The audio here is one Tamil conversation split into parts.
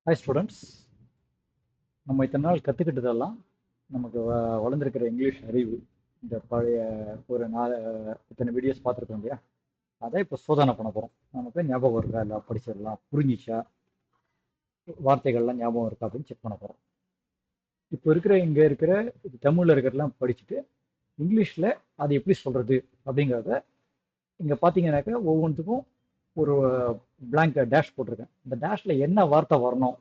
ஹாய் ஸ்டூடெண்ட்ஸ், நம்ம இத்தனை நாள் கற்றுக்கிட்டதெல்லாம் நமக்கு வளர்ந்துருக்கிற இங்கிலீஷ் அறிவு, இந்த பழைய ஒரு இத்தனை வீடியோஸ் பார்த்துருக்கோம் இல்லையா, அதை இப்போ சோதனை பண்ண போகிறோம். நமக்கு ஞாபகம் இருக்கா, இல்லை படிச்சிடலாம், புரிஞ்சிச்சா, வார்த்தைகள்லாம் ஞாபகம் இருக்கா அப்படின்னு செக் பண்ண போகிறோம். இப்போ இங்கே இருக்கிற தமிழில் இருக்கிறதெல்லாம் படிச்சுட்டு இங்கிலீஷில் அது எப்படி சொல்கிறது அப்படிங்கிறத இங்கே பார்த்தீங்கன்னாக்கா ஒவ்வொன்றுத்துக்கும் ஒரு பிளாங்க் டேஷ் போட்டிருக்கேன். இந்த டேஷில் என்ன வார்த்தை வரணும்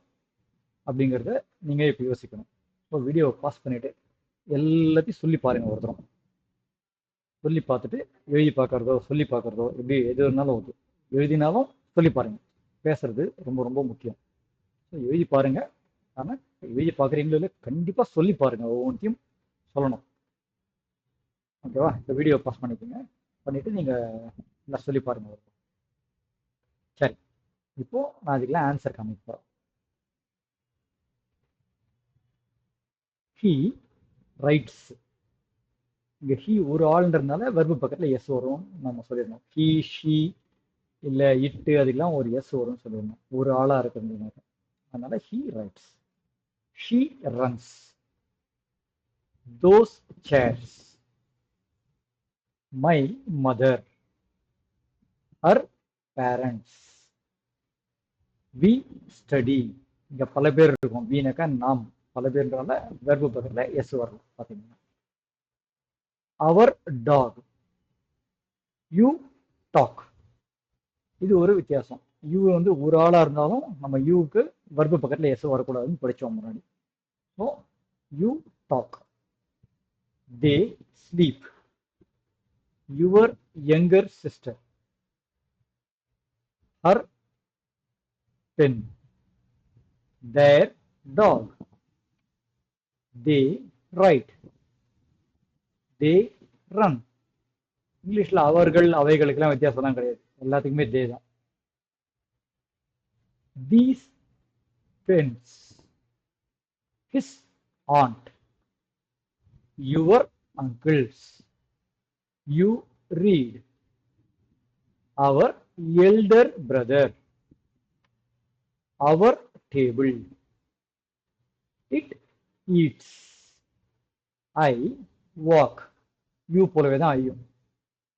அப்படிங்கிறத நீங்கள் இப்போ யோசிக்கணும். இப்போ வீடியோவை பாஸ் பண்ணிவிட்டு எல்லாத்தையும் சொல்லி பாருங்கள். ஒரு தரம் சொல்லி பார்த்துட்டு எழுதி பார்க்குறதோ சொல்லி பார்க்குறதோ எப்படி எது இருந்தாலும் ஓகே. எழுதினாலும் சொல்லி பாருங்கள். பேசுறது ரொம்ப ரொம்ப முக்கியம். ஸோ எழுதி பாருங்கள். ஆனால் எழுதி பார்க்குறீங்களோ இல்லை, கண்டிப்பாக சொல்லி பாருங்கள். ஒவ்வொன்றையும் சொல்லணும். ஓகேவா? இந்த வீடியோ பாஸ் பண்ணிக்கோங்க. பண்ணிவிட்டு நீங்கள் எல்லாம் சொல்லி பாருங்கள். சரி, இப்போது நான் அதுக்கெல்லாம் ஆன்சர் காமிப்பேன். He rights. இங்கே ஹீ ஒரு ஆளுன்றதுனால வெர்பு பக்கத்தில் எஸ் வரும் நம்ம சொல்லிடணும். ஹீ, ஷீ, இல்லை இட்டு, அதுக்கெல்லாம் ஒரு எஸ் வரும்னு சொல்லிடணும். ஒரு ஆளாக இருக்கிறதுனால. அதனால he writes. She runs. Those chairs. My mother. Her parents. We study. இங்கே பல பேர் இருக்கும். வீனாக்கா நாம், பல பேர்ன்றதால வெர்பு பக்கத்தில் எஸ் வரலாம். பார்த்தீங்கன்னா அவர் டாக். You talk. இது ஒரு வித்தியாசம். யூ வந்து ஒரு ஆளா இருந்தாலும் நம்ம யூக்கு வர்பு பக்கத்தில் எஸ் வரக்கூடாதுன்னு படித்தோம் முன்னாடி. So you talk. They sleep. Your younger sister. Her pen. Their dog. They write. They run. இங்கிலீஷ்ல அவர்கள் அவைகளுக்கெல்லாம் வித்தியாசம்லாம் கிடையாது. எல்லாத்துக்குமே தே தான். These friends. His aunt. Your uncles. You read. Our elder brother. Our table. It eats. I walk. You போலவே தான் ஐயும்.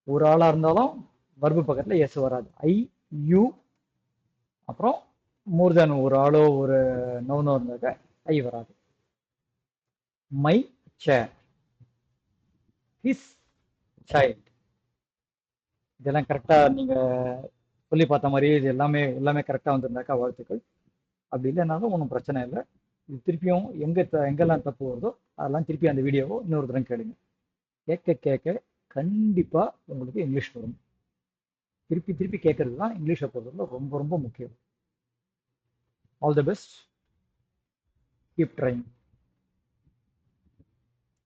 ஒரு ஆளா இருந்தாலும் வர்பு பக்கத்தில் எஸ் வராது. ஐ, யூ, அப்புறம் மோர் தேன் ஒரு ஆளோ ஒரு நவுனோ இருந்தாக்க ஐ வராது. My chair. His child. இதெல்லாம் கரெக்டாக நீங்கள் சொல்லி பார்த்த மாதிரி இது எல்லாமே கரெக்டாக வந்திருந்தாக்கா வாழ்த்துக்கள். அப்படி இல்லைனாலும் ஒன்றும் பிரச்சனை இல்லை. இது திருப்பியும் எங்கெல்லாம் தப்பு வருதோ அதெல்லாம் திருப்பி அந்த வீடியோவை இன்னொரு தரம் கேளுங்க. கேட்க கண்டிப்பாக உங்களுக்கு இங்கிலீஷ் வரும். திருப்பி கேட்கறது தான் இங்கிலீஷை பொறுத்தவரை ரொம்ப ரொம்ப முக்கியம். All the best. Keep trying.